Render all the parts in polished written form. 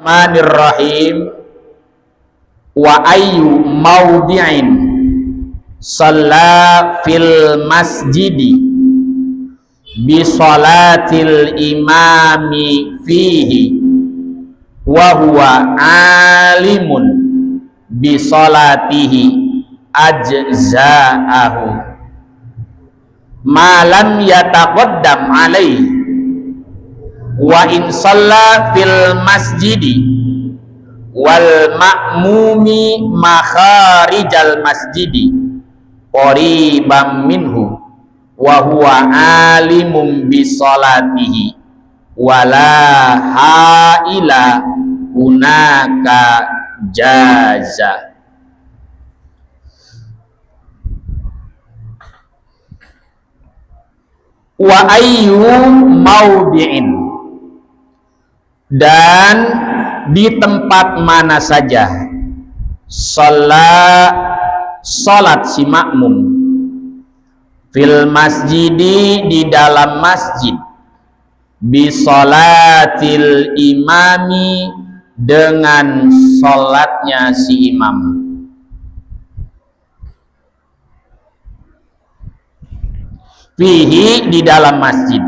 Bismillahirrahmanirrahim. Wa ayyu mawdi'in shalla fil masjidi bi salatil imami fihi wa huwa alimun bi salatihi ajza'ahu ma lam yataqaddam alaihi wa in shalla fil masjidi wal ma'mumi makharijal masjidi qariban minhu wa huwa alimun bi sholatihi wala haila hunaka jaza. Wa ayyu mawdi'in, dan di tempat mana saja salat si makmum fil masjidi, di dalam masjid, bi salatil imami, dengan salatnya si imam, fihi, di dalam masjid,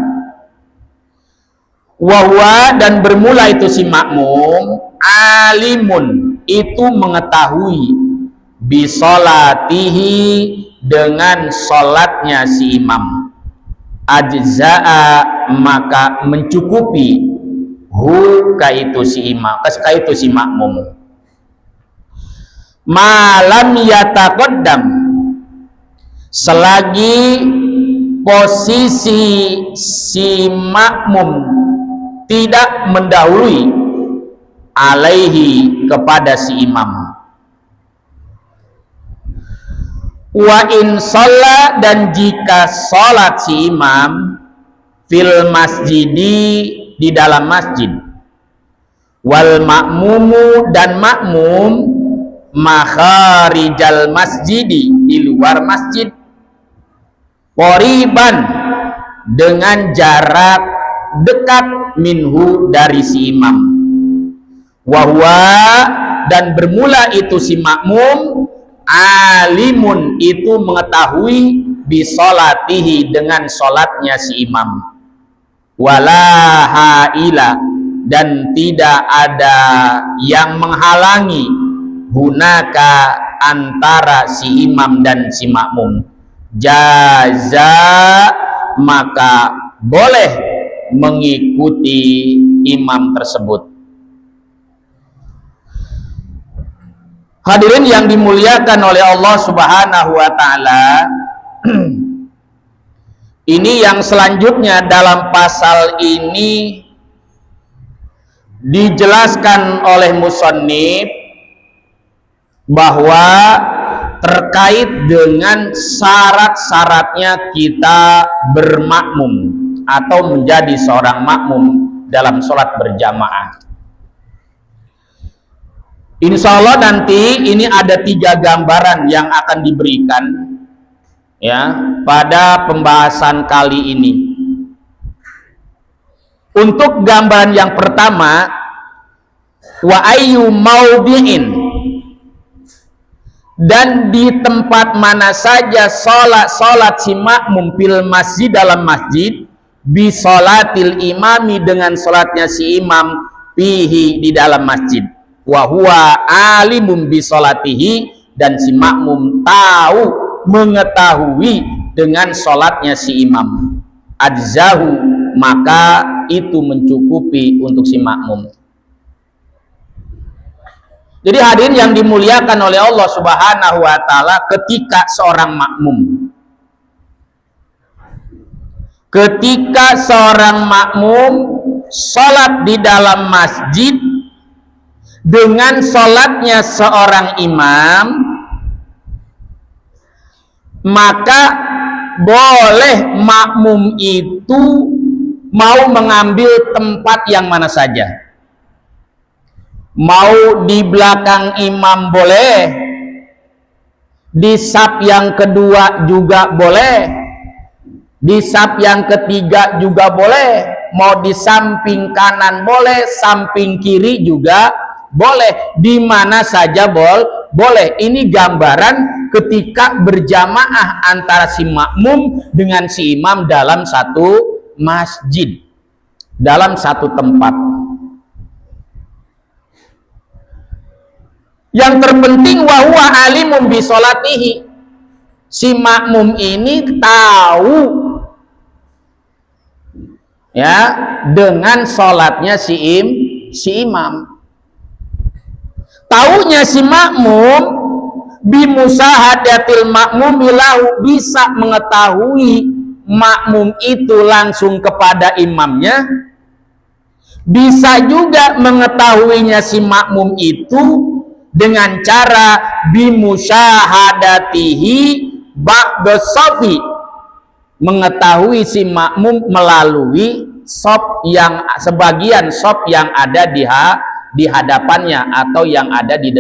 wahwa, dan bermula itu si makmum, alimun, itu mengetahui, bisolatihi, dengan sholatnya si imam, ajza'a, maka mencukupi, hu, kaitu si imam, kaitu si makmum, malam yataqaddam, selagi posisi si makmum tidak mendahului alaihi, kepada si imam. Wa in shalla, dan jika sholat si imam fil masjidi, di dalam masjid, wal ma'mumu, dan makmum makharijal masjidi, di luar masjid, qariban, dengan jarak dekat, minhu, dari si imam, wahwa, dan bermula itu si makmum, alimun, itu mengetahui, bisolatihi, dengan sholatnya si imam, wala haila, dan tidak ada yang menghalangi, hunaka, antara si imam dan si makmum, jaza, maka boleh mengikuti imam tersebut. Hadirin yang dimuliakan oleh Allah Subhanahu wa ta'ala, ini yang selanjutnya dalam pasal ini dijelaskan oleh musannif bahwa terkait dengan syarat-syaratnya kita bermakmum atau menjadi seorang makmum dalam sholat berjamaah. Insya Allah nanti ini ada 3 gambaran yang akan diberikan ya pada pembahasan kali ini. Untuk gambaran yang pertama, wa ayyu mawdi'in, dan di tempat mana saja salat si makmum fil masjid, dalam masjid, bi salatil imami, dengan salatnya si imam, fihi, di dalam masjid, wa huwa alimun bi salatihi, dan si makmum tahu, mengetahui dengan salatnya si imam, ajzahu, maka itu mencukupi untuk si makmum. Jadi hadirin yang dimuliakan oleh Allah Subhanahu wa ta'ala, ketika seorang makmum sholat di dalam masjid dengan sholatnya seorang imam, maka boleh makmum itu mau mengambil tempat yang mana saja. Mau di belakang imam boleh, di saf yang kedua juga boleh, Di saf yang ketiga juga boleh, mau di samping kanan boleh, samping kiri juga boleh, di mana saja boleh. Ini gambaran ketika berjamaah antara si makmum dengan si imam dalam satu masjid, dalam satu tempat. Yang terpenting wahwa alimun bi sholatihi, si makmum ini tahu ya dengan sholatnya si imam. Taunya si makmum bimusahadatil makmum lahu, bisa mengetahui makmum itu langsung kepada imamnya, bisa juga mengetahuinya si makmum itu dengan cara bimusyahadatihi ba'da shafi, mengetahui si makmum melalui shaf yang sebagian shaf yang ada di hadapannya atau yang ada di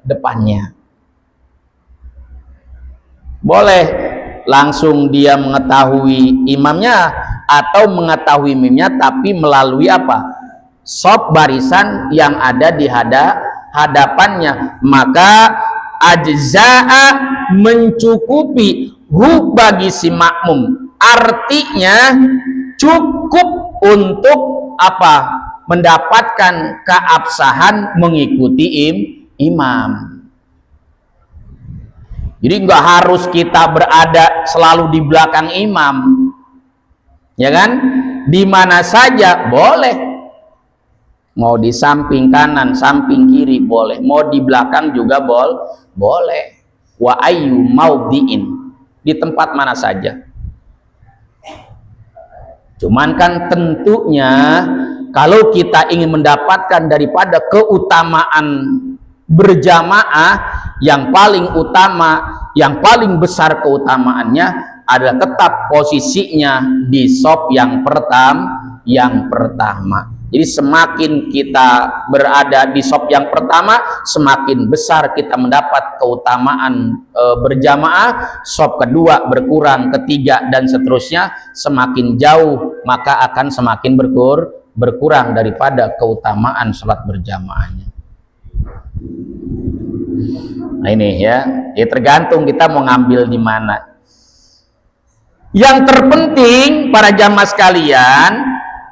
depannya. Boleh langsung dia mengetahui imamnya atau mengetahui imamnya tapi melalui apa? Shaf barisan yang ada di hadapannya. Maka ajza'a, mencukupi hu bagi si makmum, artinya cukup untuk apa? Mendapatkan keabsahan mengikuti imam. Jadi nggak harus kita berada selalu di belakang imam, ya kan? Di mana saja boleh. Mau di samping kanan, samping kiri boleh, mau di belakang juga boleh. Wa ayyu maudhi'in, di tempat mana saja. Cuman kan tentunya kalau kita ingin mendapatkan daripada keutamaan berjamaah, yang paling utama, yang paling besar keutamaannya adalah tetap posisinya di shaf yang pertama. Jadi semakin kita berada di shaf yang pertama, semakin besar kita mendapat keutamaan berjamaah. Shaf kedua berkurang, ketiga dan seterusnya, semakin jauh maka akan semakin berkurang daripada keutamaan sholat berjamaahnya. Nah ini ya tergantung kita mau ngambil di mana. Yang terpenting para jamaah sekalian,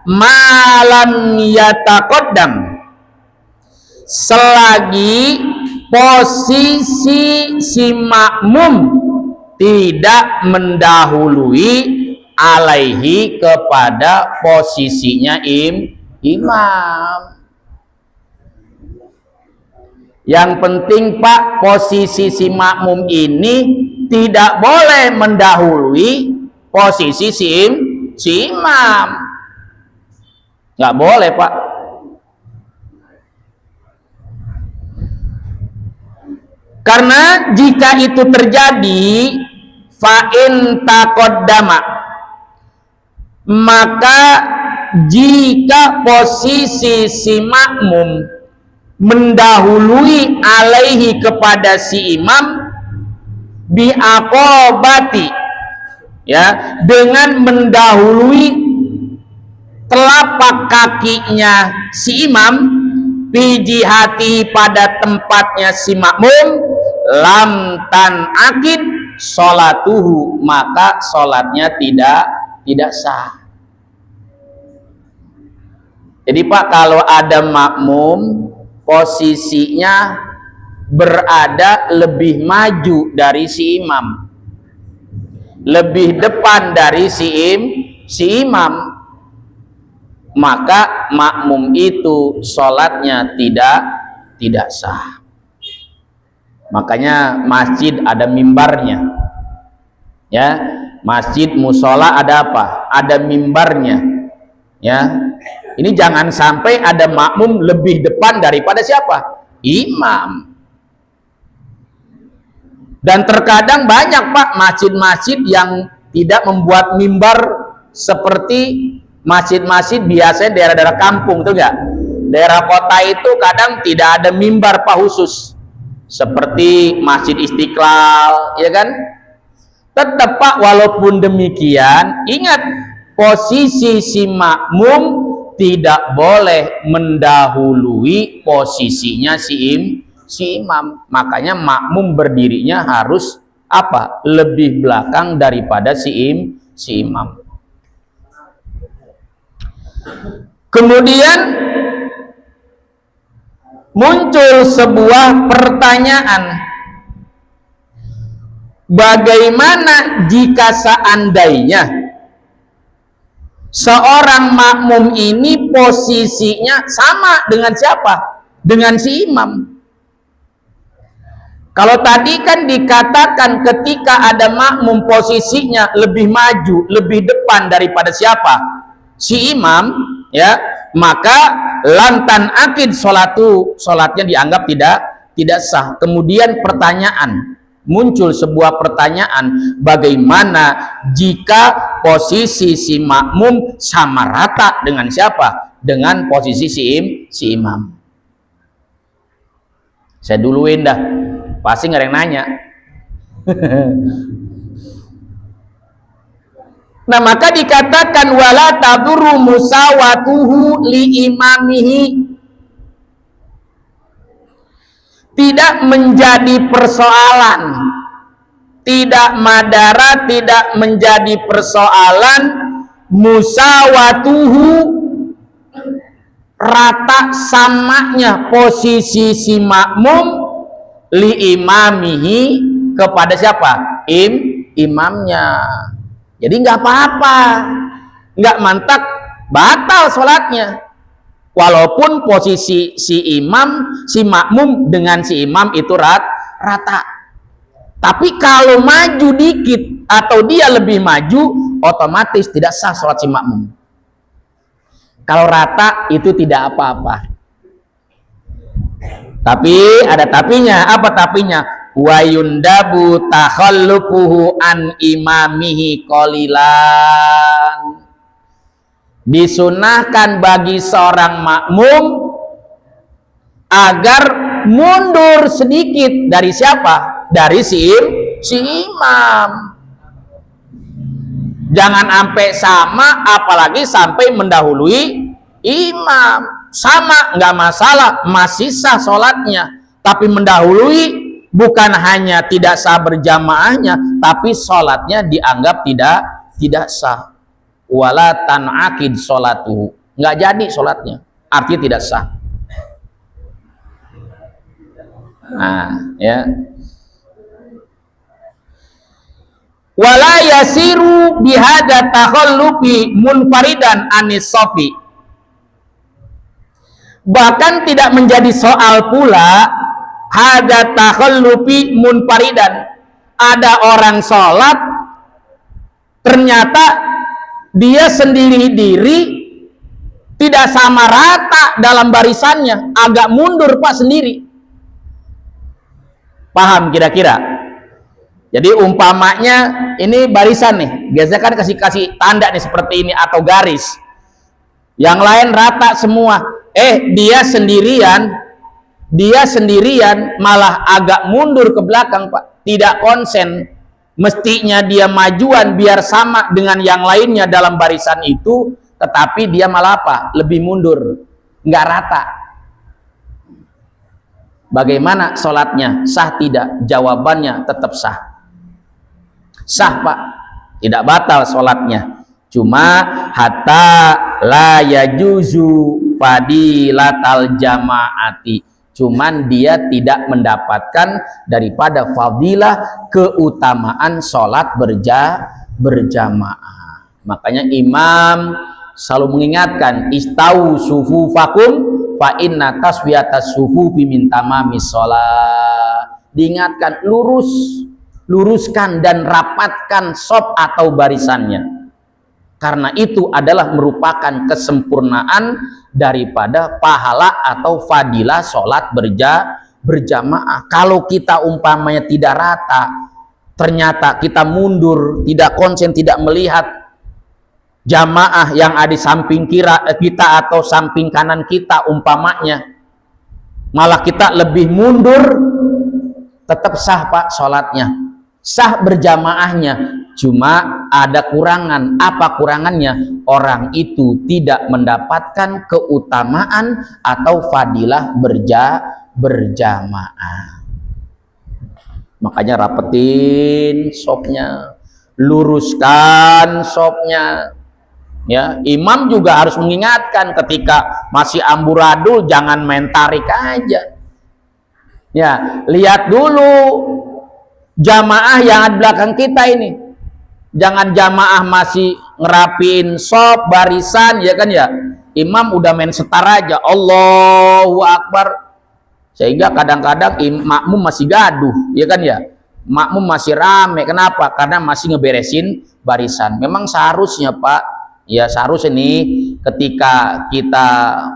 malam yataqaddam, selagi posisi si makmum tidak mendahului alaihi kepada posisinya imam. Yang penting Pak, posisi si makmum ini tidak boleh mendahului posisi si imam. Nggak boleh Pak. Karena jika itu terjadi, fa'in taqaddama, maka jika posisi si makmum mendahului alaihi kepada si imam bi'aqobati, ya, dengan mendahului telapak kakinya si imam, bijihati pada tempatnya si makmum, lam tan akid sholatuhu, maka sholatnya tidak sah. Jadi Pak, kalau ada makmum posisinya berada lebih maju dari si imam, lebih depan dari si imam, maka makmum itu sholatnya tidak sah. Makanya masjid ada mimbarnya, ya, masjid musola ada apa? Ada mimbarnya, ya. Ini jangan sampai ada makmum lebih depan daripada siapa? Imam. Dan terkadang banyak Pak masjid-masjid yang tidak membuat mimbar seperti masjid-masjid biasanya daerah-daerah kampung, tuh enggak? Daerah kota itu kadang tidak ada mimbar Pak khusus. Seperti Masjid Istiqlal, ya kan? Tetap Pak, walaupun demikian, ingat posisi si makmum tidak boleh mendahului posisinya si imam. Makanya makmum berdirinya harus apa? Lebih belakang daripada si imam. Kemudian muncul sebuah pertanyaan. Bagaimana jika seandainya seorang makmum ini posisinya sama dengan siapa? Dengan si imam. Kalau tadi kan dikatakan ketika ada makmum posisinya lebih maju, lebih depan daripada siapa? Si imam, ya, maka lantan akid sholatnya dianggap tidak sah. Kemudian pertanyaan, muncul sebuah pertanyaan, bagaimana jika posisi si makmum sama rata dengan siapa? Dengan posisi si imam. Saya duluin dah, pasti nggak ada yang nanya. Nah, maka dikatakan wala tadurru musawatuhu li imamihi, tidak menjadi persoalan, tidak madara, tidak menjadi persoalan musawatuhu, rata samanya posisi si makmum li imamihi kepada siapa? Imamnya. Jadi nggak apa-apa, nggak mantak, batal sholatnya. Walaupun posisi si makmum dengan si imam itu rata. Tapi kalau maju dikit atau dia lebih maju, otomatis tidak sah sholat si makmum. Kalau rata itu tidak apa-apa. Tapi ada tapinya. Apa tapinya? Wa yundabu takhallufuhu an imamihi qalilan. Disunahkan bagi seorang makmum agar mundur sedikit dari siapa? Dari si imam. Jangan sampai sama, apalagi sampai mendahului imam. Sama nggak masalah, masih sah sholatnya. Tapi mendahului bukan hanya tidak sah berjamaahnya, tapi sholatnya dianggap tidak sah. Wala tan'aqid sholatuhu, nggak jadi sholatnya, artinya tidak sah. Nah, ya. Wala yasiru bihada takhallufi munfaridan anis sofi, bahkan tidak menjadi soal pula hada takhallufi munfaridan. Ada orang sholat ternyata dia sendiri diri, tidak sama rata dalam barisannya, agak mundur Pak sendiri. Paham kira-kira? Jadi umpamanya ini barisan nih, biasanya kan kasih tanda nih seperti ini atau garis. Yang lain rata semua. Dia sendirian malah agak mundur ke belakang Pak, tidak konsen. Mestinya dia majuan biar sama dengan yang lainnya dalam barisan itu, tetapi dia malah apa? Lebih mundur, nggak rata. Bagaimana sholatnya? Sah tidak? Jawabannya tetap sah. Sah Pak, tidak batal sholatnya. Cuma hatta la yajuzu fadilatal jamaati, cuman dia tidak mendapatkan daripada fadilah keutamaan sholat berjamaah. Makanya imam selalu mengingatkan, istau sufufakum fa inna taswiyatas sufufi min tamamis sholat. Diingatkan, luruskan dan rapatkan shaf atau barisannya, karena itu adalah merupakan kesempurnaan daripada pahala atau fadilah sholat berjamaah. Kalau kita umpamanya tidak rata, ternyata kita mundur, tidak konsen, tidak melihat jamaah yang ada di samping kita atau samping kanan kita umpamanya, malah kita lebih mundur, tetap sah Pak sholatnya. sah berjamaahnya. Cuma ada kurangan. Apa kurangannya? Orang itu tidak mendapatkan keutamaan atau fadilah berjamaah. Makanya rapetin sopnya, luruskan sopnya. Ya, imam juga harus mengingatkan ketika masih amburadul, jangan main tarik aja. Ya, lihat dulu jamaah yang ada belakang kita ini. Jangan jamaah masih ngerapin sop barisan, ya kan ya. Imam udah main setar aja, Allahu Akbar. Sehingga kadang-kadang makmum masih gaduh, ya kan ya. Makmum masih rame. Kenapa? Karena masih ngeberesin barisan. Memang seharusnya Pak, ya seharusnya nih ketika kita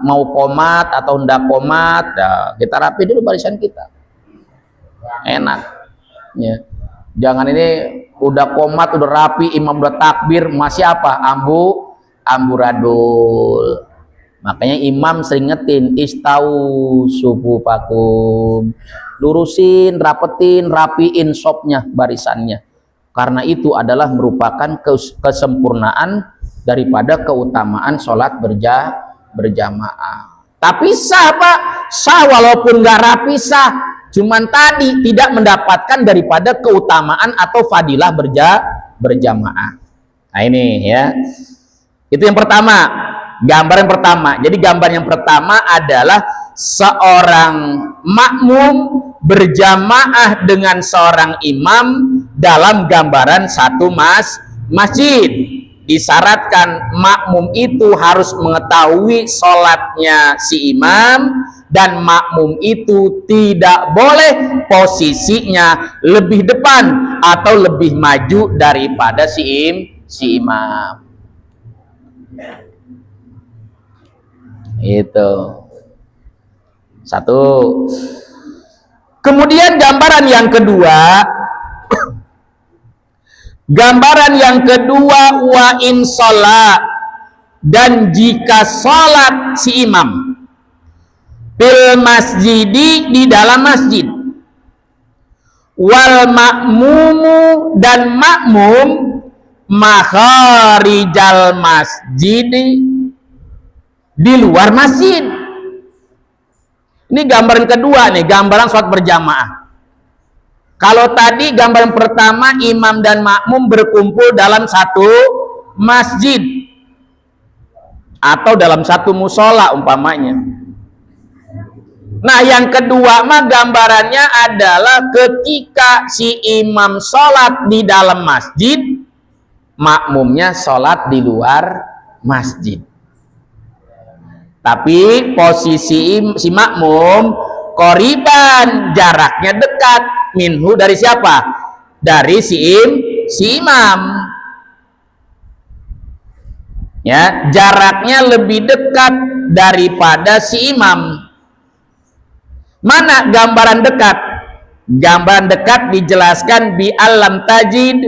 mau komat atau hendak komat, ya, kita rapi dulu barisan kita. Enak. Ya. Jangan ini udah komat, udah rapi, imam udah takbir, masih apa? Amburadul. Makanya imam sering ngetin, istau sufufakum. Lurusin, rapiin sopnya, barisannya. Karena itu adalah merupakan kesempurnaan daripada keutamaan sholat berjamaah. Tapi sah Pak, sah walaupun nggak rapi sah. Cuman tadi tidak mendapatkan daripada keutamaan atau fadilah berjamaah. Nah ini ya. Itu yang pertama, gambar yang pertama. Jadi gambar yang pertama adalah seorang makmum berjamaah dengan seorang imam dalam gambaran satu masjid. Disyaratkan makmum itu harus mengetahui sholatnya si imam, dan makmum itu tidak boleh posisinya lebih depan atau lebih maju daripada si imam. Itu satu. Kemudian gambaran yang kedua, wa in sholat, dan jika sholat si imam bil masjidi, di dalam masjid, wal makmumu, dan makmum makharijal masjidi, di luar masjid. Ini gambaran kedua nih, gambaran sholat berjamaah. Kalau tadi gambaran pertama imam dan makmum berkumpul dalam satu masjid atau dalam satu musola umpamanya. Nah yang kedua mah gambarannya adalah ketika si imam sholat di dalam masjid, makmumnya sholat di luar masjid. Tapi posisi si makmum qoriban, jaraknya dekat, minhu, dari siapa? Dari si imam. Ya, jaraknya lebih dekat daripada si imam. Mana gambaran dekat? Gambaran dekat dijelaskan bi alam tajid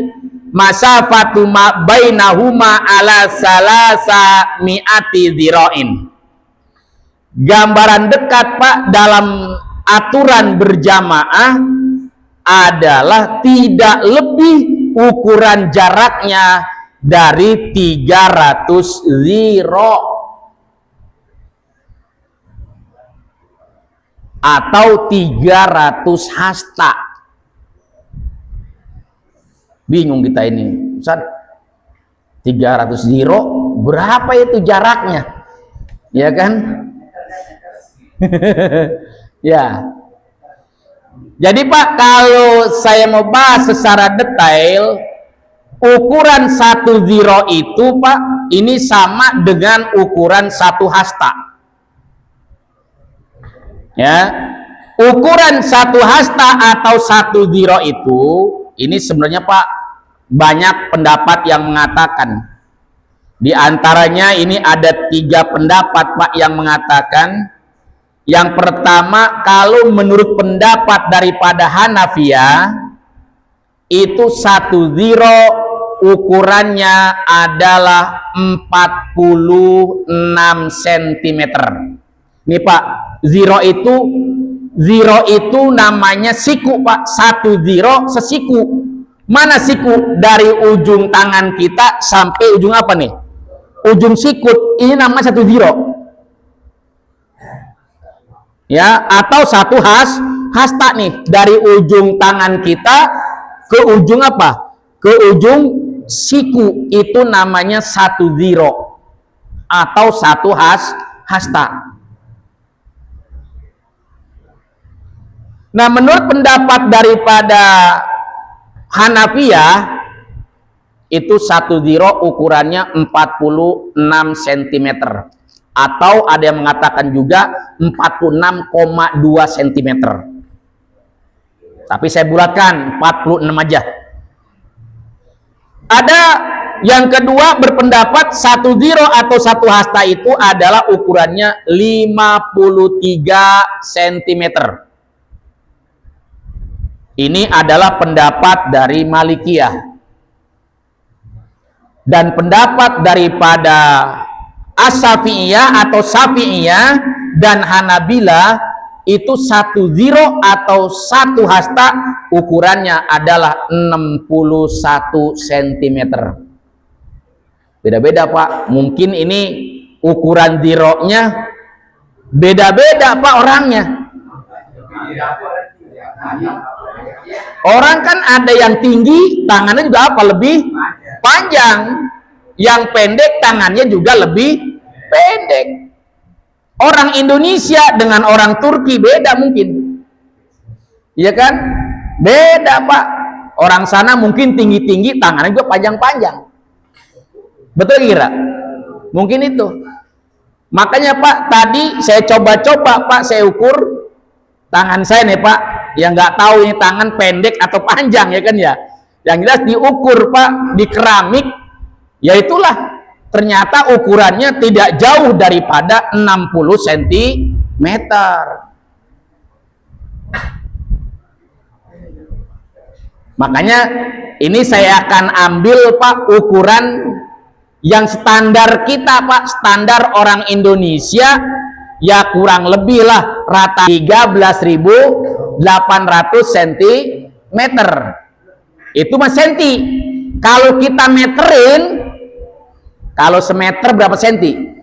masafatu ma bainahuma ala salasa mi'ati dhira'in. Gambaran dekat Pak dalam aturan berjamaah adalah tidak lebih ukuran jaraknya dari 300 ziro atau 300 hasta. Bingung kita ini, Ustaz, 300 ziro berapa itu jaraknya, ya kan? Ya. Jadi Pak, kalau saya mau bahas secara detail, ukuran 1 ziro itu Pak, ini sama dengan ukuran 1 hasta. Ya, ukuran 1 hasta atau 1 ziro itu, ini sebenarnya Pak, banyak pendapat yang mengatakan. Di antaranya ini ada 3 pendapat Pak yang mengatakan. Yang pertama, kalau menurut pendapat daripada Hanafiyah, itu 1 ziro ukurannya adalah 46 cm. Ini Pak, ziro itu namanya siku Pak. 1 ziro sesiku. Mana siku? Dari ujung tangan kita sampai ujung apa nih? Ujung sikut. Ini namanya 1 ziro. Ya, atau 1 hasta nih. Dari ujung tangan kita ke ujung apa? Ke ujung siku. Itu namanya 1 ziro. Atau 1 hasta. Nah, menurut pendapat daripada Hanafiyah, itu 1 ziro ukurannya 46 cm, atau ada yang mengatakan juga 46,2 cm. Tapi saya bulatkan 46 aja. Ada yang kedua berpendapat 1 ziro atau 1 hasta itu adalah ukurannya 53 cm. Ini adalah pendapat dari Malikiyah. Dan pendapat daripada As-Syafi'iyah atau Syafi'iyah dan Hanabilah itu 1 ziro atau 1 hasta ukurannya adalah 61 cm. Beda-beda Pak. Mungkin ini ukuran zironya beda-beda Pak orangnya. Orang kan ada yang tinggi, tangannya juga apa? Lebih panjang. Yang pendek, tangannya juga lebih pendek. Orang Indonesia dengan orang Turki beda mungkin. Iya kan? Beda Pak. Orang sana mungkin tinggi-tinggi, tangannya juga panjang-panjang. Betul kira? Mungkin itu. Makanya Pak, tadi saya coba-coba Pak, saya ukur tangan saya nih Pak, yang nggak tahu ini tangan pendek atau panjang ya kan ya. Yang jelas diukur Pak di keramik, ya itulah ternyata ukurannya tidak jauh daripada 60 cm. Makanya ini saya akan ambil Pak ukuran yang standar kita Pak, standar orang Indonesia, ya kurang lebih lah rata 13.800 cm. Itu mas senti. Kalau kita meterin, kalau semeter berapa senti?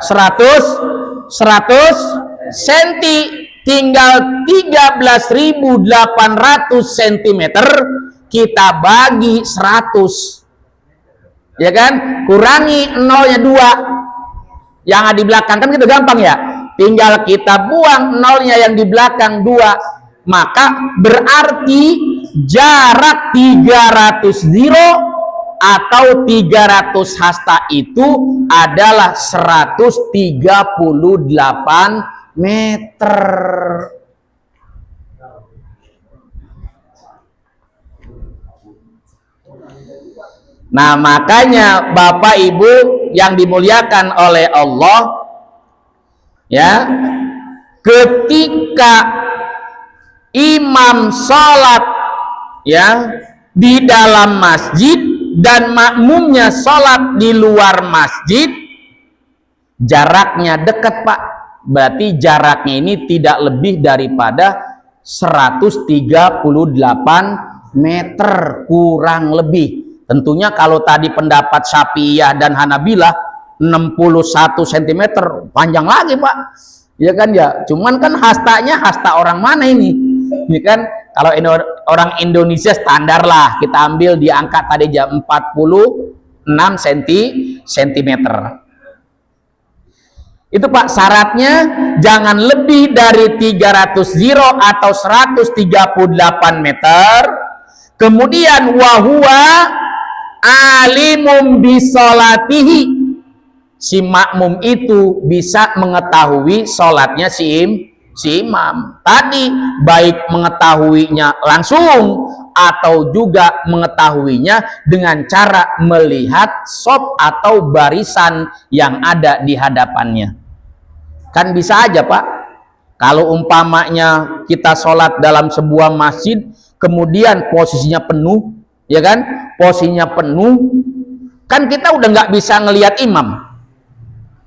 100 senti. Tinggal 13.800 cm kita bagi 100, ya kan? Kurangi nolnya 2 yang ada di belakang, kan gitu gampang ya. Tinggal kita buang nolnya yang di belakang 2, maka berarti jarak 300 ziro atau 300 hasta itu adalah 138 meter. Nah, makanya Bapak Ibu yang dimuliakan oleh Allah, ya, ketika imam sholat ya di dalam masjid dan makmumnya sholat di luar masjid, jaraknya dekat Pak. Berarti jaraknya ini tidak lebih daripada 138 meter kurang lebih. Tentunya kalau tadi pendapat Syafi'iyah dan Hanabilah 61 cm panjang lagi Pak, ya kan ya. Cuman kan hastanya hasta orang mana ini? Ini kan kalau ini orang Indonesia standar lah, kita ambil di angka tadi aja 46 cm. Itu Pak syaratnya jangan lebih dari 300 ziro atau 138 meter. Kemudian wahwa alimum bisolatihi, si makmum itu bisa mengetahui sholatnya si imam tadi, baik mengetahuinya langsung atau juga mengetahuinya dengan cara melihat shop atau barisan yang ada di hadapannya. Kan bisa aja Pak, kalau umpamanya kita sholat dalam sebuah masjid kemudian posisinya penuh, ya kan, posisinya penuh, kan kita udah nggak bisa ngelihat imam,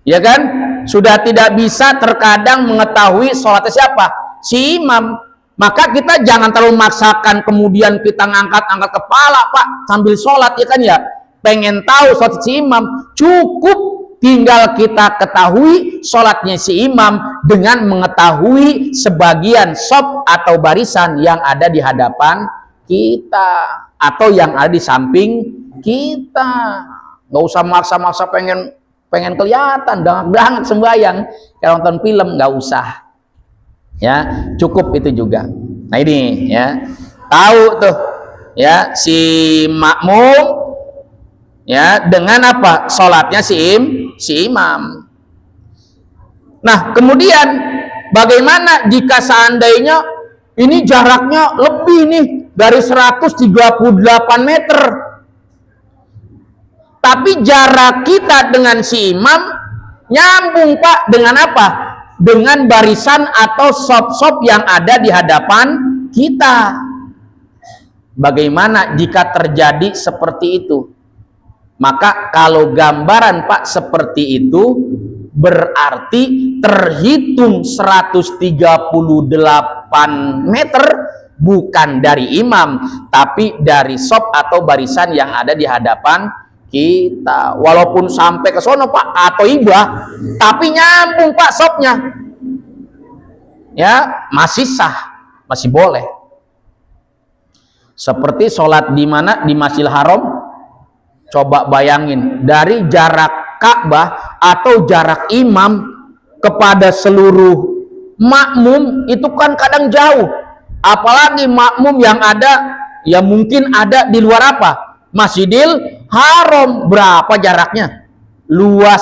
ya kan, sudah tidak bisa terkadang mengetahui sholatnya siapa, si imam. Maka kita jangan terlalu memaksakan kemudian kita ngangkat-angkat kepala Pak sambil sholat, ya kan ya. Pengen tahu sholat si imam, cukup tinggal kita ketahui sholatnya si imam dengan mengetahui sebagian shop atau barisan yang ada di hadapan kita atau yang ada di samping kita. Nggak usah maksa-maksa pengen kelihatan banget sembahyang kayak nonton film, nggak usah. Ya, cukup itu juga. Nah ini ya, tahu tuh ya si makmum ya dengan apa sholatnya si imam. Nah kemudian bagaimana jika seandainya ini jaraknya lebih nih dari 138 meter, tapi jarak kita dengan si imam nyambung Pak dengan apa? Dengan barisan atau sop-sop yang ada di hadapan kita. Bagaimana jika terjadi seperti itu? Maka kalau gambaran Pak seperti itu, berarti terhitung 138 meter bukan dari imam, tapi dari sop atau barisan yang ada di hadapan kita. Walaupun sampai ke sono Pak atau ibah, tapi nyambung Pak sopnya, ya masih sah, masih boleh. Seperti sholat di mana? Di Masjidil Haram. Coba bayangin, dari jarak Ka'bah atau jarak imam kepada seluruh makmum itu kan kadang jauh. Apalagi makmum yang ada, ya mungkin ada di luar apa? Masjidil Haram. Berapa jaraknya? Luas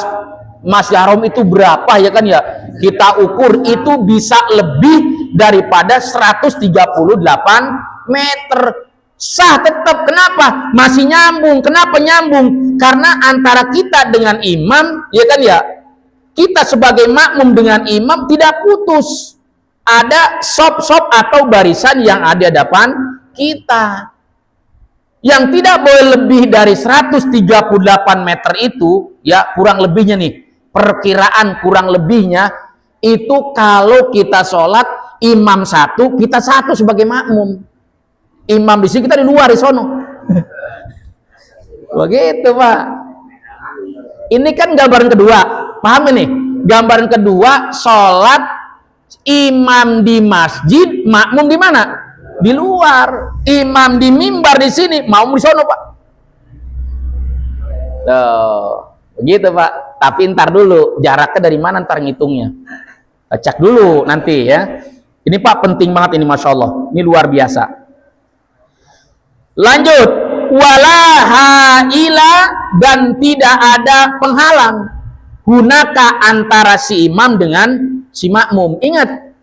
Masjidil Haram itu berapa ya kan ya? Kita ukur itu bisa lebih daripada 138 meter. Sah tetap. Kenapa? Masih nyambung. Kenapa nyambung? Karena antara kita dengan imam, ya kan ya, kita sebagai makmum dengan imam tidak putus. Ada sop-sop atau barisan yang ada di hadapan kita. Yang tidak boleh lebih dari 138 meter itu, ya kurang lebihnya nih, perkiraan kurang lebihnya, itu kalau kita sholat, imam satu, kita satu sebagai makmum. Imam di sini, kita di luar di sono. Begitu Pak. Ini kan gambaran kedua, paham ini? Gambaran kedua, sholat imam di masjid, makmum di mana? Di luar. Imam di mimbar di sini, makmum di sono Pak. Tuh, begitu Pak. Tapi ntar dulu, jaraknya dari mana ntar ngitungnya? Cek dulu nanti ya. Ini Pak penting banget ini, masya Allah. Ini luar biasa. Lanjut, wala haila, dan tidak ada penghalang hunaka antara si imam dengan si makmum. Ingat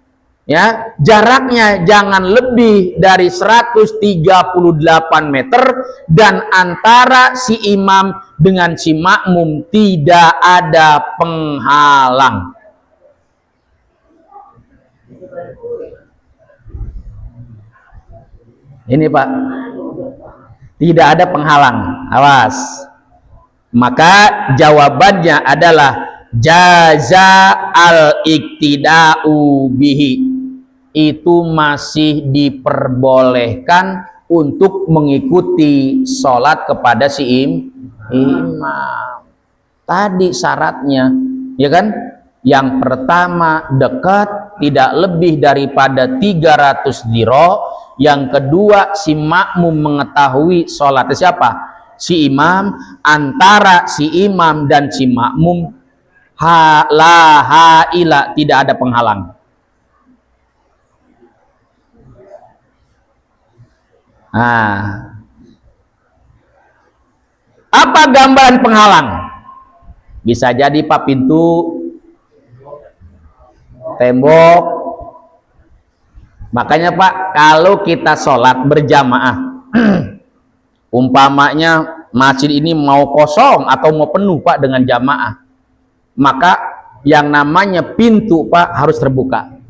ya, jaraknya jangan lebih dari 138 meter, dan antara si imam dengan si makmum tidak ada penghalang. Ini Pak, tidak ada penghalang, awas. Maka jawabannya adalah jaza al-iktida'u bihi, itu masih diperbolehkan untuk mengikuti sholat kepada si imam. Tadi syaratnya, ya kan? Yang pertama dekat, tidak lebih daripada 300 diro. Yang kedua, si makmum mengetahui sholatnya siapa? Si imam. Antara si imam dan si makmum la haila, tidak ada penghalang. Nah, apa gambaran penghalang? Bisa jadi Pak pintu, tembok. Makanya Pak, kalau kita sholat berjamaah, umpamanya masjid ini mau kosong atau mau penuh Pak dengan jamaah, maka yang namanya pintu Pak harus terbuka.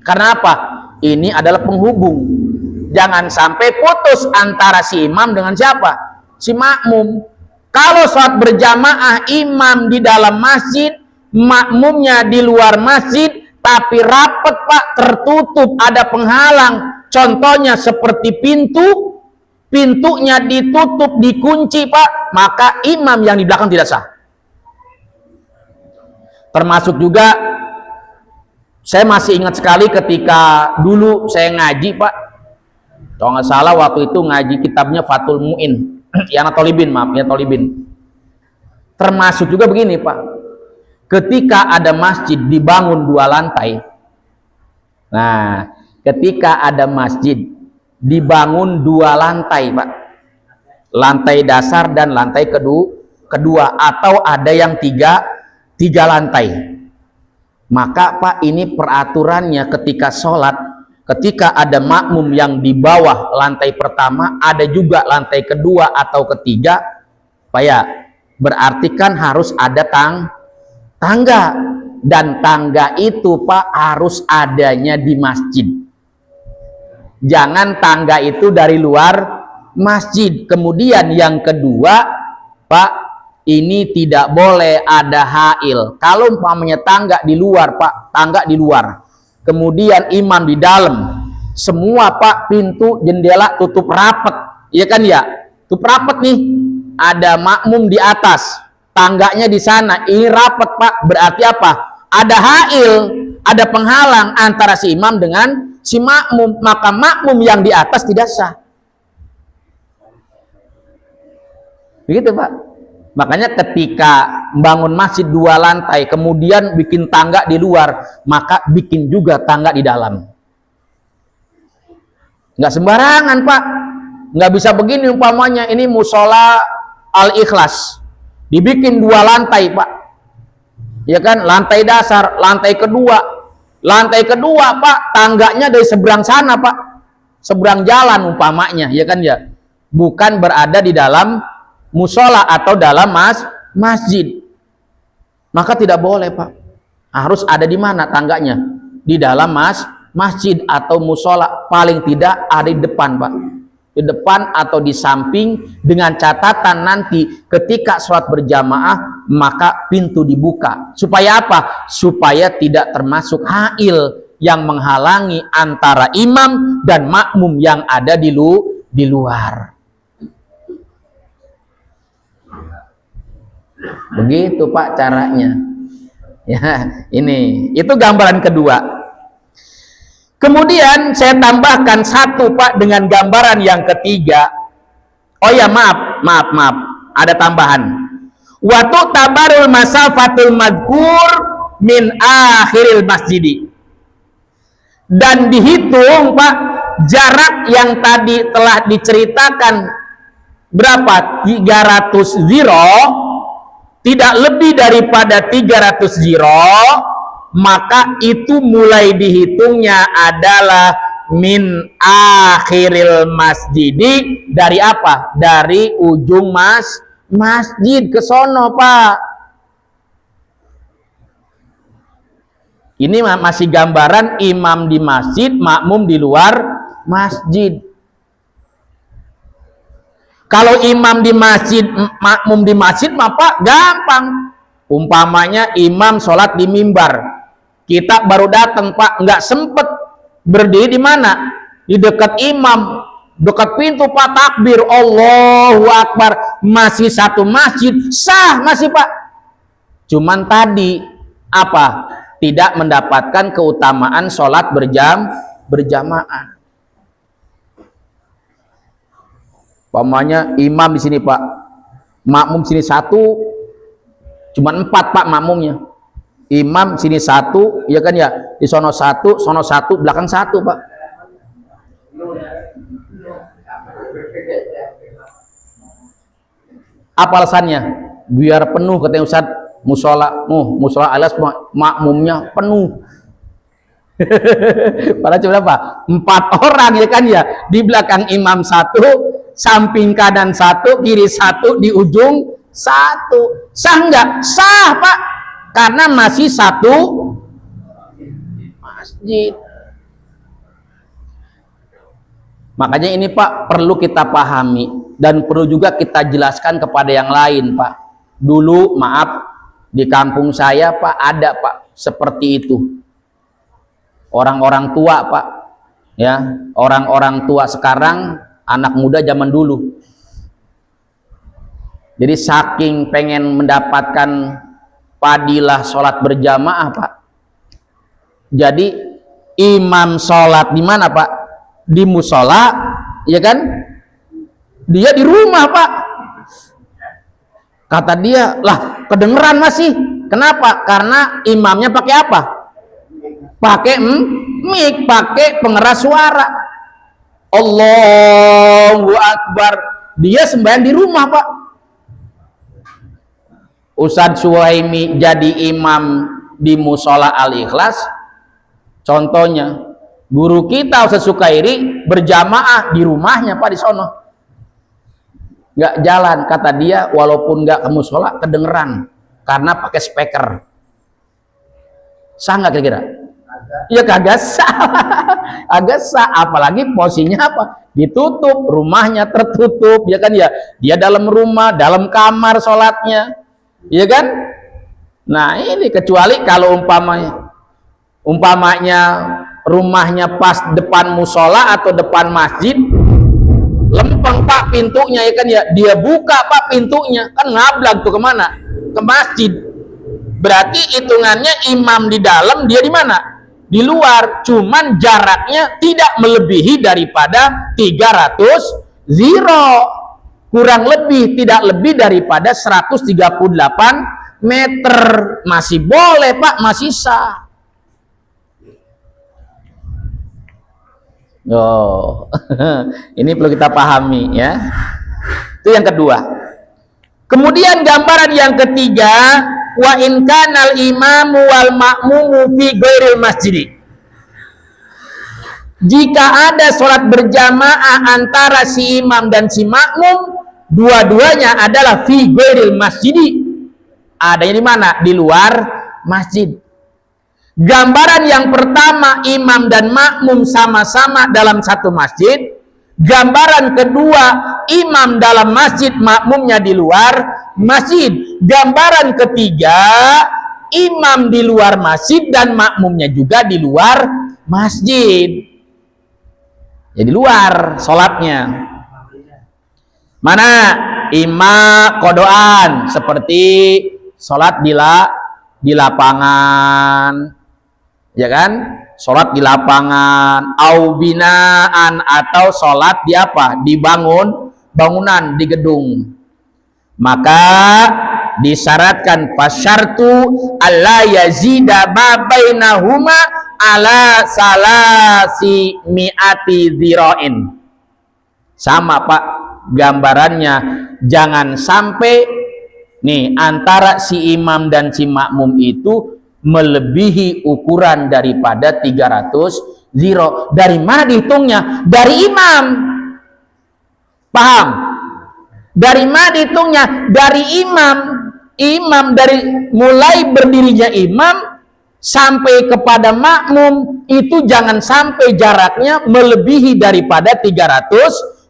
Karena apa? Ini adalah penghubung. Jangan sampai putus antara si imam dengan siapa? Si makmum. Kalau sholat berjamaah, imam di dalam masjid, makmumnya di luar masjid, tapi rapat Pak, tertutup, ada penghalang, contohnya seperti pintunya ditutup, dikunci Pak, maka imam yang di belakang tidak sah. Termasuk juga, saya masih ingat sekali ketika dulu saya ngaji Pak, kalau nggak salah waktu itu ngaji kitabnya Fathul Mu'in, Yana Tolibin, maaf ya Tolibin. Termasuk juga begini Pak, ketika ada masjid dibangun 2 lantai, nah ketika ada masjid dibangun 2 lantai Pak, lantai dasar dan lantai kedua, atau ada yang tiga lantai, maka Pak ini peraturannya ketika sholat, ketika ada makmum yang di bawah lantai pertama, ada juga lantai kedua atau ketiga Pak ya, berarti kan harus ada tangga, dan tangga itu Pak harus adanya di masjid, jangan tangga itu dari luar masjid. Kemudian yang kedua Pak, ini tidak boleh ada hail. Kalau umpamanya tangga di luar Pak, tangga di luar, kemudian imam di dalam, semua Pak pintu jendela tutup rapat, iya kan ya, tutup rapat nih, ada makmum di atas, tangganya di sana, ini rapat Pak, berarti apa? Ada hail, ada penghalang antara si imam dengan si makmum, maka makmum yang di atas tidak sah. Begitu Pak. Makanya ketika membangun masjid 2 lantai, kemudian bikin tangga di luar, maka bikin juga tangga di dalam. Nggak sembarangan Pak, nggak bisa begini umpamanya ini musola Al-Ikhlas, dibikin 2 lantai Pak, ya kan, lantai dasar, lantai kedua Pak, tangganya dari seberang sana Pak, seberang jalan umpamanya, ya kan ya, bukan berada di dalam musola atau dalam masjid, maka tidak boleh Pak, harus ada di mana tangganya, di dalam masjid atau musola, paling tidak ada di depan Pak, di depan atau di samping, dengan catatan nanti ketika sholat berjamaah maka pintu dibuka, supaya apa? Supaya tidak termasuk hail yang menghalangi antara imam dan makmum yang ada di luar. Begitu Pak caranya. Ya, ini itu gambaran kedua. Kemudian saya tambahkan satu Pak dengan gambaran yang ketiga. Oh ya, maaf, ada tambahan. Waktu tabarul masafatul madkur min akhiril masjidi. Dan dihitung Pak jarak yang tadi telah diceritakan berapa? 300 ziro, tidak lebih daripada 300 ziro, maka itu mulai dihitungnya adalah min akhiril masjidi, dari apa? Dari ujung masjid ke sono Pak. Ini masih gambaran imam di masjid, makmum di luar masjid. Kalau imam di masjid, makmum di masjid, maka gampang. Umpamanya imam sholat di mimbar, kita baru datang Pak, nggak sempet berdiri di mana, di dekat imam, dekat pintu Pak, takbir Allahu Akbar, masih satu masjid, sah masih Pak. Cuman tadi apa? Tidak mendapatkan keutamaan sholat berjamaah. Umpamanya imam di sini Pak, makmum sini satu, cuma 4 Pak makmumnya. Imam sini satu, ya kan ya, di sono satu, belakang satu Pak. Apa alasannya? Biar penuh katanya Ustaz, musola alas makmumnya penuh. Padahal cuma berapa? 4 orang ya kan ya, di belakang imam satu, samping kanan satu, kiri satu, di ujung satu. Sah nggak? Sah Pak, karena masih satu masjid. Makanya ini Pak perlu kita pahami dan perlu juga kita jelaskan kepada yang lain Pak. Dulu maaf, di kampung saya Pak ada Pak seperti itu. orang-orang tua Pak, ya, orang-orang tua sekarang, anak muda zaman dulu. Jadi saking pengen mendapatkan fadilah sholat berjamaah Pak, jadi imam sholat di mana Pak? Di musola, ya kan? Dia di rumah Pak. Kata dia, lah kedengeran masih. Kenapa? Karena imamnya pakai apa? Pakai mic, pakai pengeras suara. Allahu Akbar. Dia sembahyang di rumah Pak. Ustadz Suhaimi jadi imam di musola Al-Ikhlas. Contohnya, guru kita Ustadz Sukairi berjamaah di rumahnya Pak, di sono. Nggak jalan, kata dia, walaupun nggak ke musola kedengeran karena pakai speaker. Sah nggak kira-kira? Ya kagak sah. Agak sah, apalagi posisinya apa? Ditutup, rumahnya tertutup, ya kan ya. Dia dalam rumah, dalam kamar sholatnya, ya kan? Nah ini kecuali kalau umpamanya rumahnya pas depan musola atau depan masjid, lempeng Pak pintunya, ya kan ya. Dia buka Pak pintunya, kan ngablag tuh kemana? Ke masjid. Berarti hitungannya imam di dalam, dia di mana? Di luar. Cuman jaraknya tidak melebihi daripada 300 ziro, kurang lebih tidak lebih daripada 138 meter. Masih boleh Pak, masih sah. Oh, ini perlu kita pahami ya. Itu yang kedua. Kemudian gambaran yang ketiga, wa in kanal imamu wal ma'mumu fi ghairil masjid. Jika ada sholat berjamaah antara si imam dan si makmum, dua-duanya adalah fi ghairil masjid. Adanya di mana? Di luar masjid. Gambaran yang pertama, imam dan makmum sama-sama dalam satu masjid. Gambaran kedua, imam dalam masjid, makmumnya di luar masjid. Gambaran ketiga, imam di luar masjid dan makmumnya juga di luar masjid. Jadi luar sholatnya. Mana? Ima kodoan, seperti sholat di lapangan, ya kan? Sholat di lapangan, au binaan, atau sholat di apa? Di bangunan, di gedung. Maka disyaratkan fasyartu alla yazida ma bainahuma ala salasi mi'ati dzira'in. Sama Pak gambarannya, jangan sampai nih antara si imam dan si makmum itu melebihi ukuran daripada 300 ziro. Dari mana dihitungnya? Dari imam. Paham? Dari mana dihitungnya? Dari imam. Imam, dari mulai berdirinya imam sampai kepada makmum itu jangan sampai jaraknya melebihi daripada 300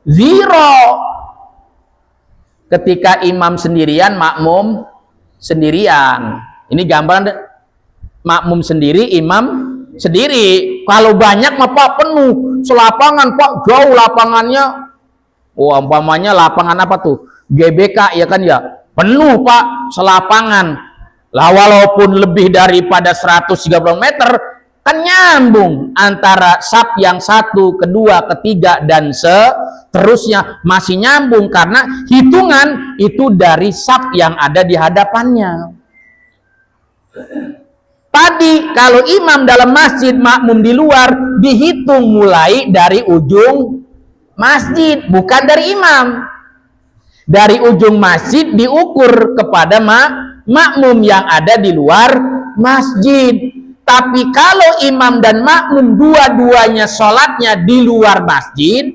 ziro. Ketika imam sendirian, makmum sendirian. Ini gambaran makmum sendiri, imam sendiri. Kalau banyak mah Pak penuh selapangan Pak, jauh lapangannya. Oh, umpamanya lapangan apa tuh? GBK, ya kan ya, penuh Pak selapangan. Lah walaupun lebih daripada 130 meter kan nyambung antara saf yang satu, kedua, ketiga dan seterusnya, masih nyambung karena hitungan itu dari saf yang ada di hadapannya. Tadi kalau imam dalam masjid, makmum di luar, dihitung mulai dari ujung masjid, bukan dari imam. Dari ujung masjid diukur kepada makmum yang ada di luar masjid. Tapi kalau imam dan makmum dua-duanya sholatnya di luar masjid,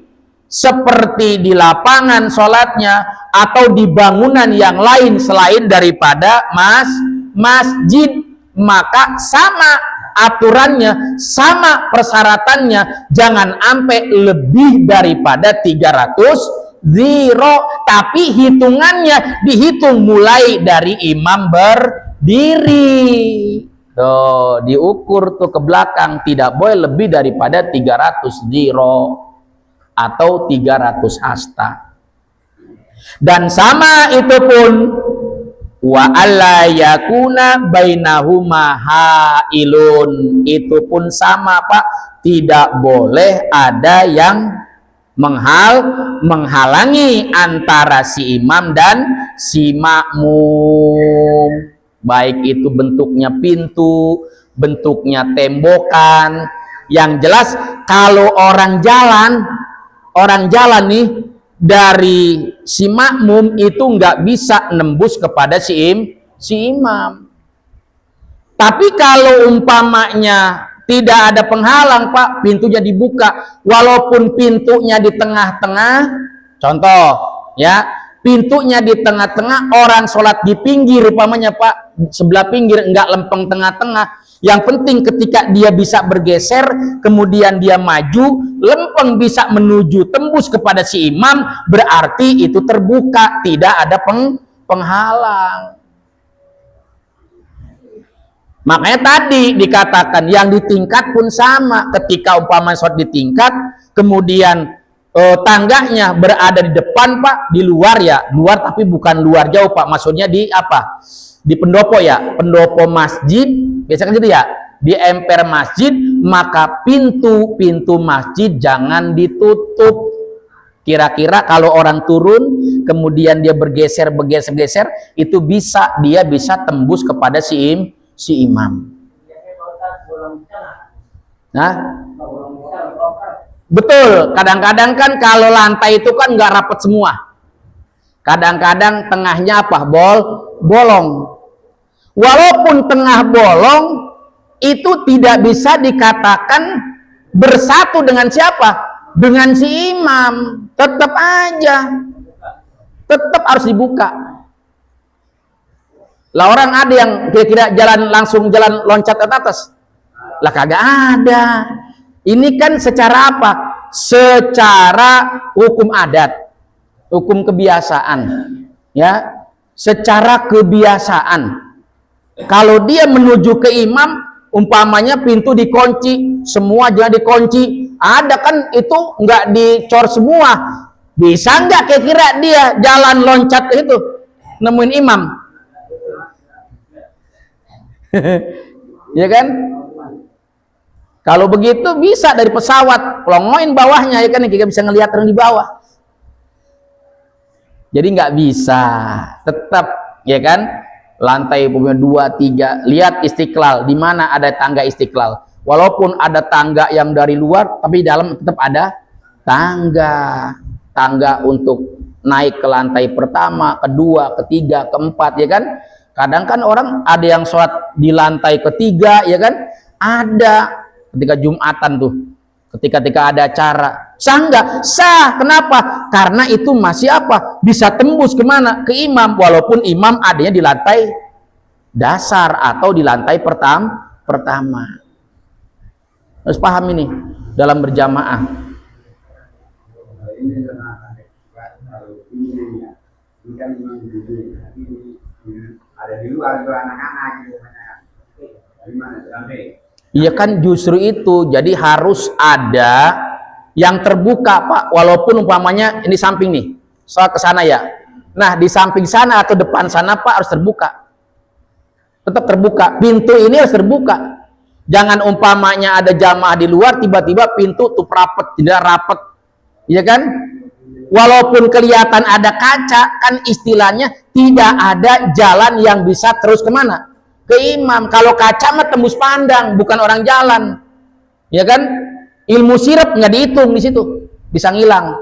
seperti di lapangan sholatnya atau di bangunan yang lain selain daripada masjid, maka sama aturannya, sama persyaratannya, jangan sampai lebih daripada 300 ziro, tapi hitungannya dihitung mulai dari imam berdiri. Tuh, diukur tuh ke belakang, tidak boleh lebih daripada 300 diro atau 300 hasta. Dan sama itu pun wa alla yakuna bainahuma hailun, itu pun sama Pak, tidak boleh ada yang menghalangi antara si imam dan si makmum, baik itu bentuknya pintu, bentuknya tembokan. Yang jelas kalau orang jalan nih dari si makmum itu nggak bisa nembus kepada si imam. Tapi kalau umpamanya tidak ada penghalang Pak, pintunya dibuka, walaupun pintunya di tengah-tengah, contoh ya, pintunya di tengah-tengah, orang sholat di pinggir umpamanya Pak, sebelah pinggir, nggak lempeng tengah-tengah. Yang penting ketika dia bisa bergeser, kemudian dia maju, lempeng bisa menuju tembus kepada si imam, berarti itu terbuka, tidak ada penghalang. Makanya tadi dikatakan yang di tingkat pun sama, ketika umpama sholat di tingkat, kemudian tangganya berada di depan Pak, di luar ya, luar tapi bukan luar jauh Pak, maksudnya di apa? Di pendopo ya, pendopo masjid, biasanya gitu ya, di emper masjid, maka pintu masjid jangan ditutup. Kira-kira kalau orang turun, kemudian dia bergeser, itu dia bisa tembus kepada si imam. Nah, betul. Kadang-kadang kan kalau lantai itu kan nggak rapat semua. Kadang-kadang tengahnya apa? Bolong. Walaupun tengah bolong, itu tidak bisa dikatakan bersatu dengan siapa? Dengan si imam. Tetap aja. Tetap harus dibuka. Lah orang ada yang kira-kira langsung jalan loncat ke atas. Lah kagak ada. Ini kan secara apa? Secara hukum adat, hukum kebiasaan. Ya, secara kebiasaan. Kalau dia menuju ke imam, umpamanya pintu dikunci, semua jalan dikunci. Ada kan itu nggak dicor semua. Bisa nggak kira-kira dia jalan loncat itu nemuin imam? Ya kan? Kalau begitu bisa dari pesawat pelongoin bawahnya, ya kan, kita bisa ngelihat orang di bawah. Jadi nggak bisa, tetap ya kan, lantai punya 2, 3, lihat Istiqlal, di mana ada tangga Istiqlal. Walaupun ada tangga yang dari luar, tapi di dalam tetap ada tangga untuk naik ke lantai pertama, kedua, ketiga, keempat, ya kan. Kadang kan orang ada yang sholat di lantai ketiga, ya kan, ada ketika Jumatan tuh, ketika ada acara, sah nggak? Sah. Kenapa? Karena itu masih apa? Bisa tembus kemana? Ke imam, walaupun imam adanya di lantai dasar atau di lantai pertama. Harus paham ini dalam berjamaah. Ada di luar juga anak-anak gitu. Iya kan, justru itu. Jadi harus ada yang terbuka Pak, walaupun umpamanya ini samping nih, soal ke sana ya. Nah, di samping sana atau depan sana Pak harus terbuka. Tetap terbuka. Pintu ini harus terbuka. Jangan umpamanya ada jamaah di luar, tiba-tiba pintu tuh rapet, tidak rapet. Iya kan? Walaupun kelihatan ada kaca, kan istilahnya tidak ada jalan yang bisa terus kemana? Ke imam. Kalau kaca mah tembus pandang, bukan orang jalan. Ya kan? Ilmu sirap nggak dihitung di situ, bisa ngilang.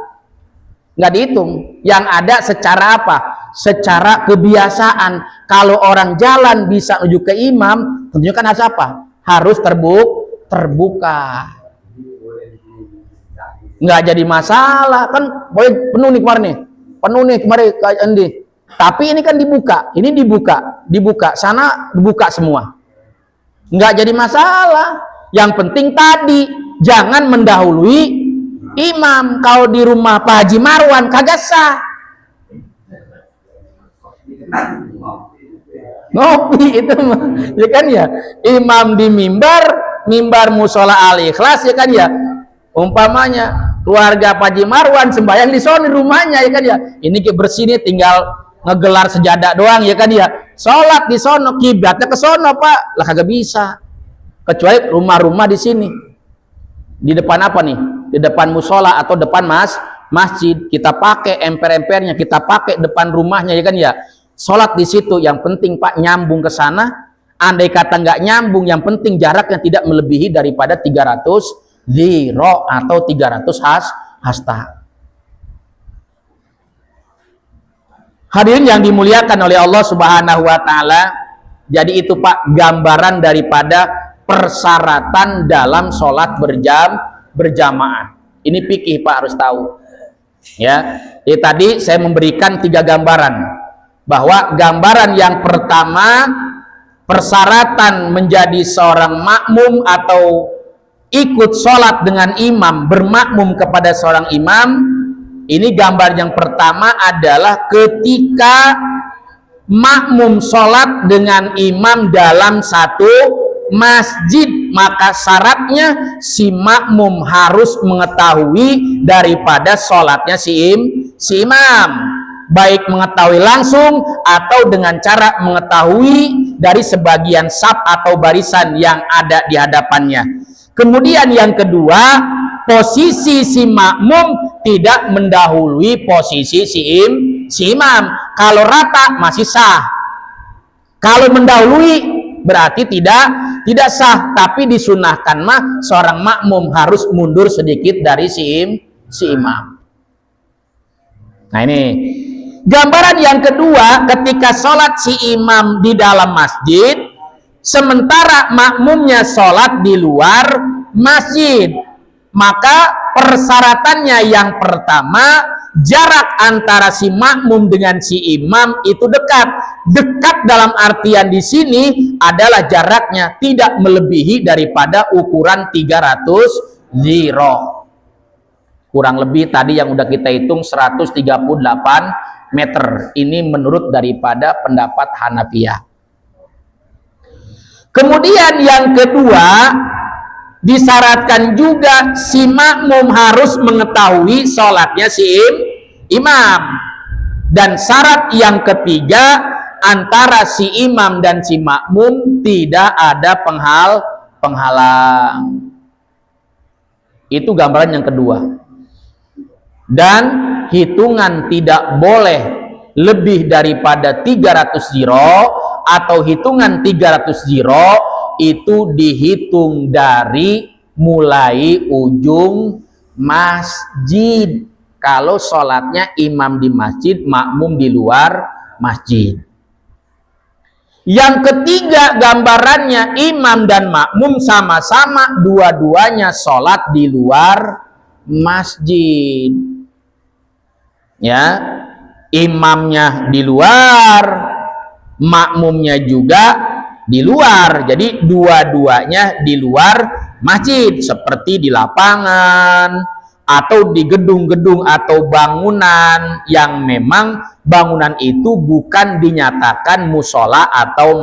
Nggak dihitung. Yang ada secara apa? Secara kebiasaan. Kalau orang jalan bisa menuju ke imam, tentunya kan harus apa? Harus terbuka. Nggak jadi masalah kan, boleh penuh nih kemarin nih. Tapi ini kan dibuka, ini dibuka, sana dibuka semua, nggak jadi masalah. Yang penting tadi jangan mendahului imam. Kalau di rumah Pak Haji Marwan kagak sah. ngopi itu mah, ya kan ya. Imam di mimbar musola Al-Ikhlas, ya kan ya. Umpamanya keluarga Pak Haji Marwan sembahyang di sono rumahnya, ya kan ya. Ini bersih nih, tinggal ngegelar sejadah doang, ya kan ya. Sholat di sono, kiblatnya ke sono Pak, lah kagak bisa. Kecuali rumah-rumah di sini. Di depan apa nih? Di depan musola atau depan masjid, kita pakai emper-empernya, kita pakai depan rumahnya, ya kan ya. Sholat di situ, yang penting Pak nyambung ke sana. Andai kata nggak nyambung, yang penting jaraknya tidak melebihi daripada 300 ziro atau 300 hasta. Hadirin yang dimuliakan oleh Allah Subhanahu wa taala, jadi itu Pak gambaran daripada persyaratan dalam sholat berjamaah. Ini fikih Pak harus tahu. Ya, jadi tadi saya memberikan 3 gambaran. Bahwa gambaran yang pertama, persyaratan menjadi seorang makmum atau ikut sholat dengan imam, bermakmum kepada seorang imam. Ini gambar yang pertama adalah ketika makmum sholat dengan imam dalam satu masjid, maka syaratnya si makmum harus mengetahui daripada sholatnya si imam, baik mengetahui langsung atau dengan cara mengetahui dari sebagian saf atau barisan yang ada di hadapannya. Kemudian yang kedua, posisi si makmum tidak mendahului posisi si imam. Kalau rata masih sah. Kalau mendahului berarti tidak sah, tapi disunahkan mah seorang makmum harus mundur sedikit dari si imam. Nah ini gambaran yang kedua, ketika sholat si imam di dalam masjid, sementara makmumnya sholat di luar masjid, maka persyaratannya yang pertama, jarak antara si makmum dengan si imam itu dekat. Dekat dalam artian di sini adalah jaraknya tidak melebihi daripada ukuran 300 ziro. Kurang lebih tadi yang udah kita hitung 138 meter. Ini menurut daripada pendapat Hanafiyah. Kemudian yang kedua, disyaratkan juga si makmum harus mengetahui sholatnya si imam. Dan syarat yang ketiga, antara si imam dan si makmum tidak ada penghalang. Itu gambaran yang kedua. Dan hitungan tidak boleh lebih daripada 300 ziro, atau hitungan 300 ziro itu dihitung dari mulai ujung masjid. Kalau sholatnya imam di masjid, makmum di luar masjid. Yang ketiga gambarannya, imam dan makmum sama-sama dua-duanya sholat di luar masjid. Ya, imamnya di luar, makmumnya juga di luar. Jadi dua-duanya di luar masjid, seperti di lapangan atau di gedung-gedung atau bangunan yang memang bangunan itu bukan dinyatakan musola atau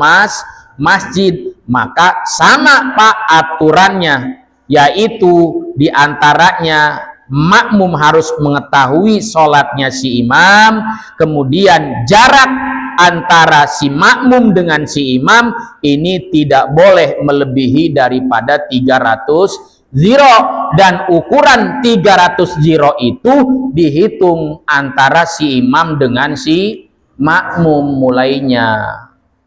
masjid. Maka sama Pak aturannya, yaitu diantaranya makmum harus mengetahui sholatnya si imam, kemudian jarak antara si makmum dengan si imam ini tidak boleh melebihi daripada 300 ziro, dan ukuran 300 ziro itu dihitung antara si imam dengan si makmum mulainya,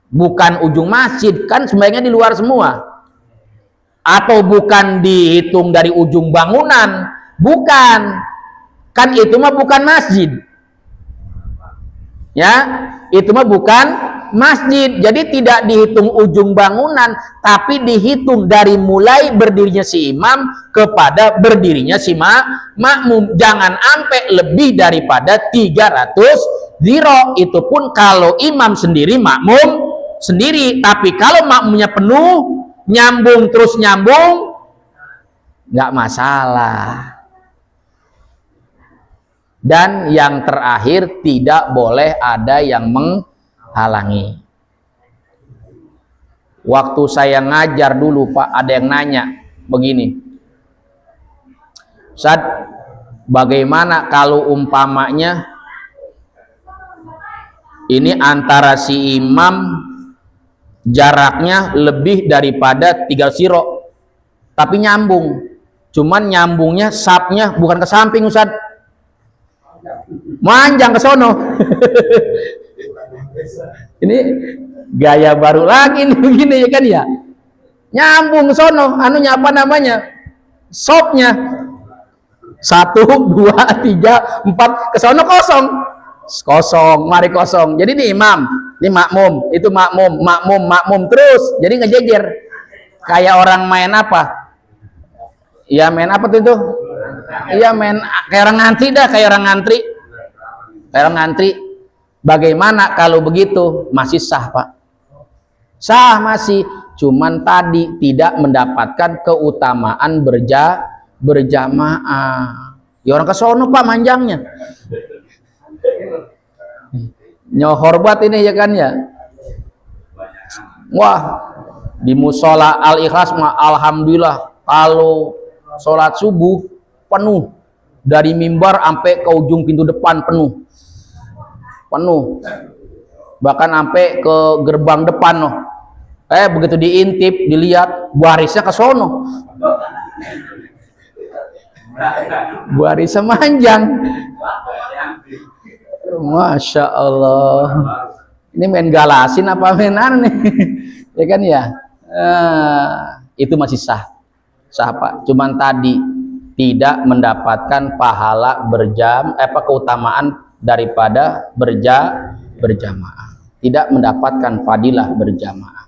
bukan ujung masjid, kan sebaiknya di luar semua, atau bukan dihitung dari ujung bangunan, bukan, kan itu mah bukan masjid, ya itu mah bukan masjid. Jadi tidak dihitung ujung bangunan, tapi dihitung dari mulai berdirinya si imam kepada berdirinya si makmum. Jangan sampai lebih daripada 300 ziro. Itu pun kalau imam sendiri, makmum sendiri. Tapi kalau makmumnya penuh, nyambung terus nyambung, nggak masalah. Dan yang terakhir, tidak boleh ada yang menghalangi. Waktu saya ngajar dulu Pak, ada yang nanya begini, Ustaz, bagaimana kalau umpamanya ini antara si imam jaraknya lebih daripada 3 siro, tapi nyambung, cuman nyambungnya sapnya bukan ke samping Ustaz, manjang ke sono. Ini gaya baru lagi nih begini ya kan ya, nyambung sono anunya apa namanya, sopnya 1, 2, 3, 4 ke sono kosong, mari kosong. Jadi ini imam, ini makmum, itu makmum terus, jadi ngejejer kayak orang main apa ya, main apa tuh itu iya, main kayak orang ngantri dah, kayak orang ngantri. Bagaimana kalau begitu? Masih sah Pak, sah masih, cuman tadi tidak mendapatkan keutamaan berjamaah. Ya orang kesono Pak manjangnya, nyohorbat ini ya kan ya. Wah, di musola Al-Ikhlas mah alhamdulillah kalau sholat subuh penuh, dari mimbar sampai ke ujung pintu depan penuh, bahkan sampai ke gerbang depan noh. Begitu diintip, dilihat barisnya ke sono, barisnya manjang. Masya Allah, ini main galasin apa mainan nih? Ya kan ya. Itu masih sah Pak, cuman tadi tidak mendapatkan pahala keutamaan daripada berjamaah, tidak mendapatkan fadilah berjamaah.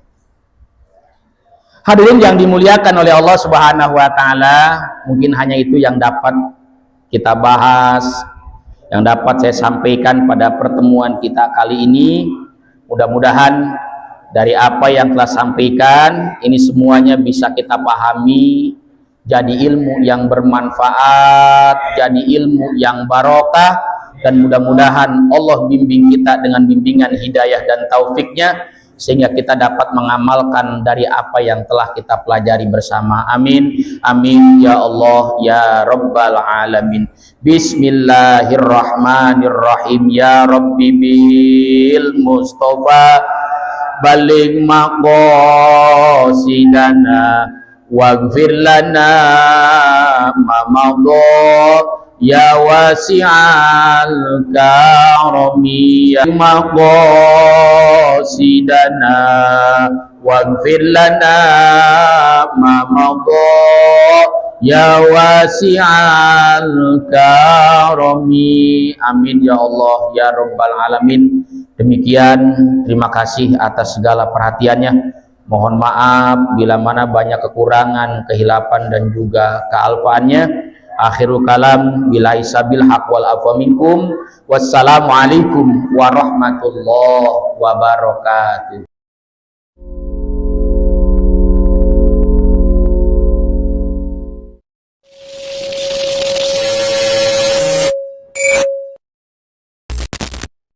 Hadirin yang dimuliakan oleh Allah Subhanahu wa taala, mungkin hanya itu yang dapat kita bahas, yang dapat saya sampaikan pada pertemuan kita kali ini. Mudah-mudahan dari apa yang telah sampaikan ini semuanya bisa kita pahami, jadi ilmu yang bermanfaat, jadi ilmu yang barokah, dan mudah-mudahan Allah bimbing kita dengan bimbingan hidayah dan taufiknya, sehingga kita dapat mengamalkan dari apa yang telah kita pelajari bersama. Amin, amin ya Allah ya Rabbal Alamin. Bismillahirrahmanirrahim. Ya Rabbi bil Mustafa baligh maqasidana waghfir lana ma madha ya wasi'al karami ya maqasidana waghfir lana ma madha ya wasi'al karami. Amin ya Allah ya Rabbal Alamin. Demikian, terima kasih atas segala perhatiannya. Mohon maaf bila mana banyak kekurangan, kehilapan dan juga kealfaannya. Akhirul kalam, billahi sabil haq wal afwa minkum. Wassalamualaikum warahmatullahi wabarakatuh.